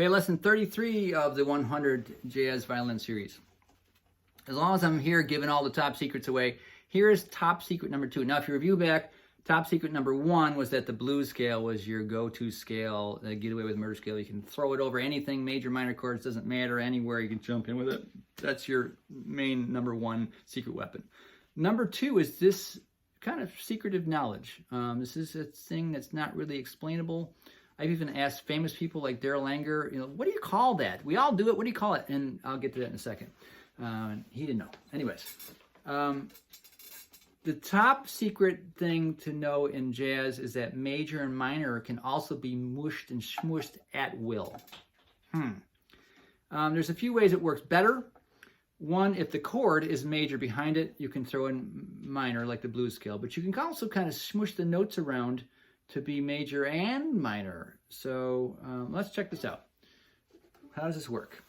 Okay, lesson 33 of the 100 Jazz Violin series. As long as I'm here giving all the top secrets away, here is top secret number 2. Now, if you review back, top secret number 1 was that the blues scale was your go-to scale, the get away with murder scale. You can throw it over anything, major, minor chords, doesn't matter, anywhere you can jump in with it. That's your main number 1 secret weapon. Number 2 is this kind of secretive knowledge. This is a thing that's not really explainable. I've even asked famous people like Daryl Langer, what do you call that? We all do it. What do you call it? And I'll get to that in a second. He didn't know. Anyways, the top secret thing to know in jazz is that major and minor can also be mushed and smushed at will. There's a few ways it works better. One, if the chord is major behind it, you can throw in minor like the blues scale, but you can also kind of smush the notes around to be major and minor. So let's check this out. How does this work?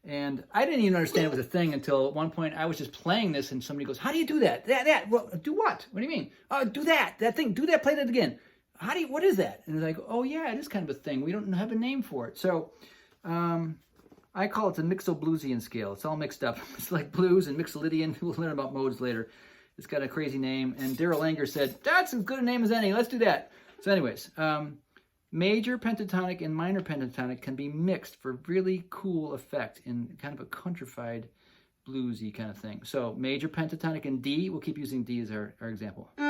And I didn't even understand it was a thing until at one point I was just playing this and somebody goes, how do you do that? That, well, do what? What do you mean? Do that thing, do that, play that again. What is that? And they're like, oh yeah, it is kind of a thing. We don't have a name for it. So I call it the Mixo-Bluesian scale. It's all mixed up. It's like blues and Mixolydian. We'll learn about modes later. It's got a crazy name. And Daryl Langer said, that's as good a name as any. Let's do that. So anyways, major pentatonic and minor pentatonic can be mixed for really cool effect in kind of a countrified, bluesy kind of thing. So major pentatonic and D, we'll keep using D as our example. If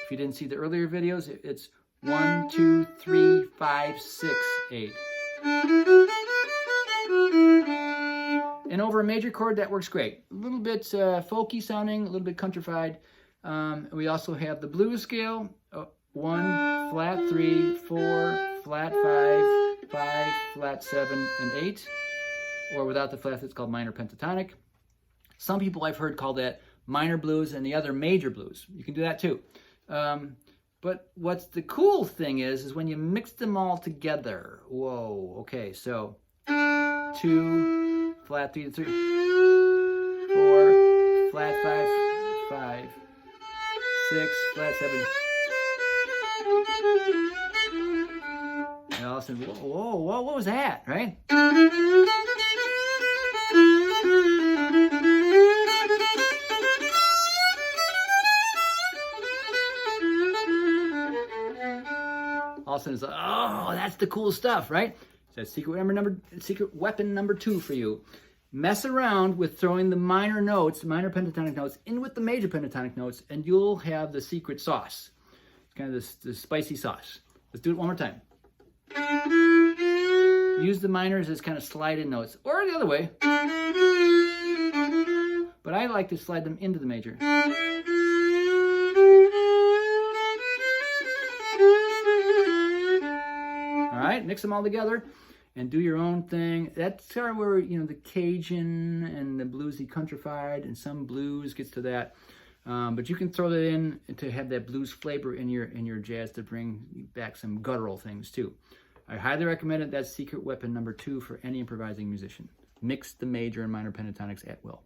you didn't see the earlier videos, it's 1, 2, 3, 5, 6, 8. And over a major chord, that works great. A little bit folky sounding, a little bit countrified. We also have the blues scale. 1, flat 3, 4, flat 5, 5, flat 7, and 8. Or without the flats, it's called minor pentatonic. Some people I've heard call that minor blues and the other major blues. You can do that too. But what's the cool thing is when you mix them all together. Whoa, okay, so 2, flat 3 to 3, 4, flat 5, 5, 6, flat 7. And all of a sudden, whoa, what was that, right? All of a sudden, it's like, oh, that's the cool stuff, right? So that's secret weapon number 2 for you. Mess around with throwing the minor notes, minor pentatonic notes, in with the major pentatonic notes, and you'll have the secret sauce. It's kind of this spicy sauce. Let's do it one more time. Use the minors as kind of slide-in notes, or the other way. But I like to slide them into the major. All right, mix them all together and do your own thing. That's kind of where, the Cajun and the bluesy countrified and some blues gets to that. But you can throw that in to have that blues flavor in your jazz to bring back some guttural things too. I highly recommend it. That's secret weapon number 2 for any improvising musician. Mix the major and minor pentatonics at will.